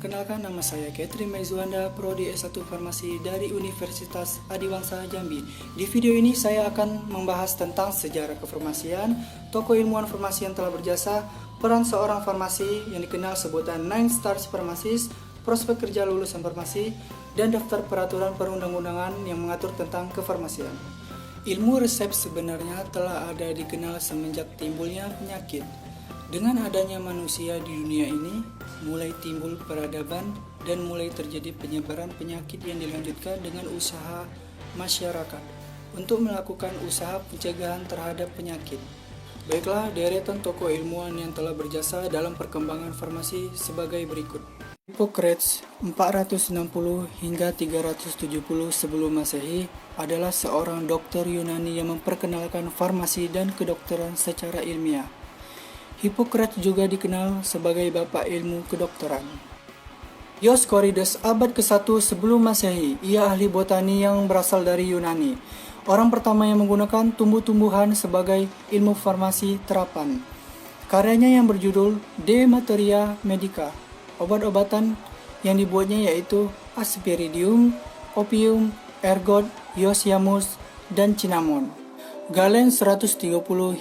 Perkenalkan, nama saya Catherine Maizuanda, Prodi S1 Farmasi dari Universitas Adiwangsa Jambi. Di video ini saya akan membahas tentang sejarah kefarmasian, tokoh ilmuwan farmasi yang telah berjasa, peran seorang farmasi yang dikenal sebutan 9 Stars Pharmacist, prospek kerja lulusan farmasi, dan daftar peraturan perundang-undangan yang mengatur tentang kefarmasian. Ilmu resep sebenarnya telah ada dikenal semenjak timbulnya penyakit. Dengan adanya manusia di dunia ini, mulai timbul peradaban dan mulai terjadi penyebaran penyakit yang dilanjutkan dengan usaha masyarakat untuk melakukan usaha pencegahan terhadap penyakit. Baiklah, deretan tokoh ilmuwan yang telah berjasa dalam perkembangan farmasi sebagai berikut. Hippocrates 460 hingga 370 sebelum Masehi adalah seorang dokter Yunani yang memperkenalkan farmasi dan kedokteran secara ilmiah. Hippocrates juga dikenal sebagai bapak ilmu kedokteran. Dioscorides abad ke-1 sebelum Masehi, ia ahli botani yang berasal dari Yunani. Orang pertama yang menggunakan tumbuh-tumbuhan sebagai ilmu farmasi terapan. Karyanya yang berjudul De Materia Medica, obat-obatan yang dibuatnya yaitu Aspiridium, Opium, Ergot, Yoshiamus, dan Cinnamon. Galen 130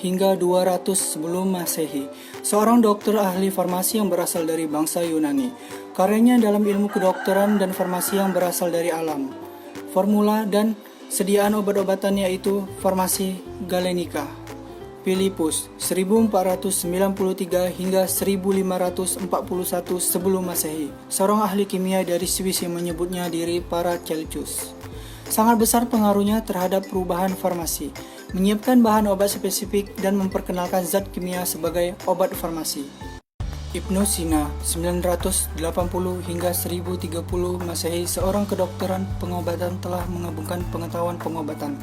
hingga 200 sebelum Masehi, seorang dokter ahli farmasi yang berasal dari bangsa Yunani. Karyanya dalam ilmu kedokteran dan farmasi yang berasal dari alam, formula dan sediaan obat-obatan yaitu farmasi Galenica. Philippus 1493 hingga 1541 sebelum Masehi, seorang ahli kimia dari Swiss yang menyebutnya diri Paracelsus. Sangat besar pengaruhnya terhadap perubahan farmasi, menyiapkan bahan obat spesifik dan memperkenalkan zat kimia sebagai obat farmasi. Ibnu Sina 980 hingga 1030 Masehi, seorang kedokteran pengobatan telah menggabungkan pengetahuan pengobatan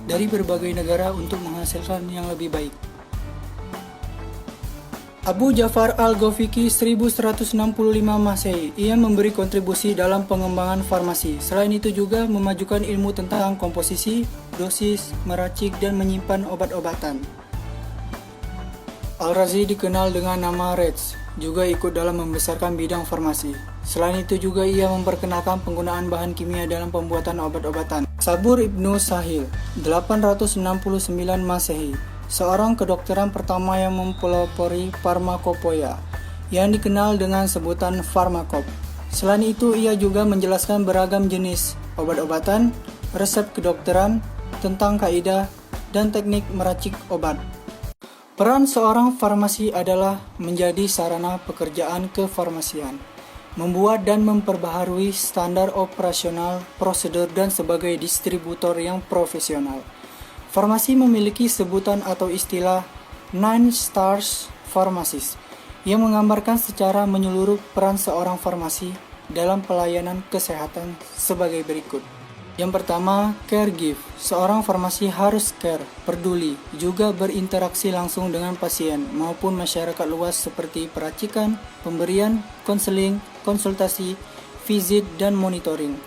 dari berbagai negara untuk menghasilkan yang lebih baik. Abu Ja'far Al-Ghafiqi 1165 Masehi, ia memberi kontribusi dalam pengembangan farmasi. Selain itu juga memajukan ilmu tentang komposisi, dosis, meracik, dan menyimpan obat-obatan. Al-Razi dikenal dengan nama Reds, juga ikut dalam membesarkan bidang farmasi. Selain itu juga ia memperkenalkan penggunaan bahan kimia dalam pembuatan obat-obatan. Sabur Ibnu Sahil 869 Masehi, seorang kedokteran pertama yang mempelopori farmakopoeia, yang dikenal dengan sebutan farmakop. Selain itu, ia juga menjelaskan beragam jenis obat-obatan, resep kedokteran, tentang kaidah dan teknik meracik obat. Peran seorang farmasi adalah menjadi sarana pekerjaan kefarmasian, membuat dan memperbaharui standar operasional, prosedur, dan sebagai distributor yang profesional. Farmasi memiliki sebutan atau istilah 9 Stars Pharmacist yang menggambarkan secara menyeluruh peran seorang farmasi dalam pelayanan kesehatan sebagai berikut. Yang pertama, caregive. Seorang farmasi harus care, peduli, juga berinteraksi langsung dengan pasien maupun masyarakat luas seperti peracikan, pemberian, konseling, konsultasi, visit, dan monitoring.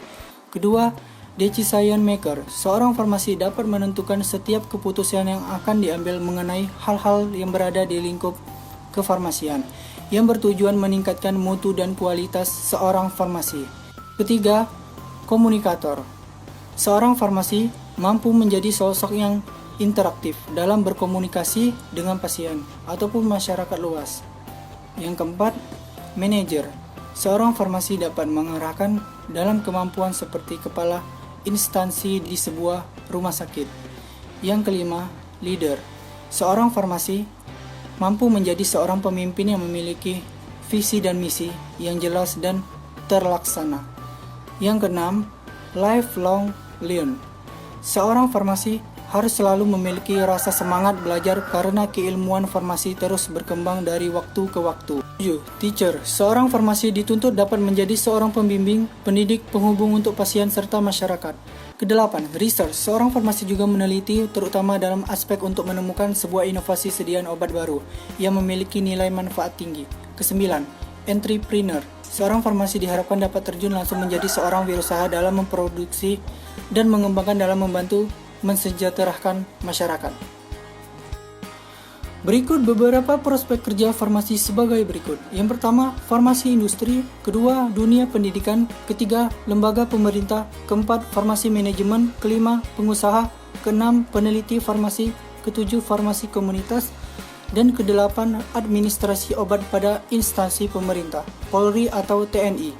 Kedua, decision maker. Seorang farmasi dapat menentukan setiap keputusan yang akan diambil mengenai hal-hal yang berada di lingkup kefarmasian, yang bertujuan meningkatkan mutu dan kualitas seorang farmasi. Ketiga, komunikator. Seorang farmasi mampu menjadi sosok yang interaktif dalam berkomunikasi dengan pasien ataupun masyarakat luas. Yang keempat, manajer. Seorang farmasi dapat mengarahkan dalam kemampuan seperti kepala instansi di sebuah rumah sakit. Yang kelima, leader. Seorang farmasi mampu menjadi seorang pemimpin yang memiliki visi dan misi yang jelas dan terlaksana. Yang keenam, lifelong learn. Seorang farmasi harus selalu memiliki rasa semangat belajar karena keilmuan farmasi terus berkembang dari waktu ke waktu. 7. Teacher. Seorang farmasi dituntut dapat menjadi seorang pembimbing, pendidik, penghubung untuk pasien serta masyarakat. Ke-8. Research. Seorang farmasi juga meneliti terutama dalam aspek untuk menemukan sebuah inovasi sediaan obat baru yang memiliki nilai manfaat tinggi. Ke-9. Entrepreneur. Seorang farmasi diharapkan dapat terjun langsung menjadi seorang wirausaha dalam memproduksi dan mengembangkan dalam membantu mensejahterakan masyarakat. Berikut beberapa prospek kerja farmasi sebagai berikut. Yang pertama, farmasi industri. Kedua, dunia pendidikan. Ketiga, lembaga pemerintah. Keempat, farmasi manajemen. Kelima, pengusaha. Keenam, peneliti farmasi. Ketujuh, farmasi komunitas. Dan kedelapan, administrasi obat pada instansi pemerintah, Polri atau TNI.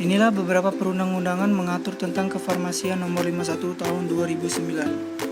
Inilah beberapa perundang-undangan mengatur tentang kefarmasian nomor 51 tahun 2009.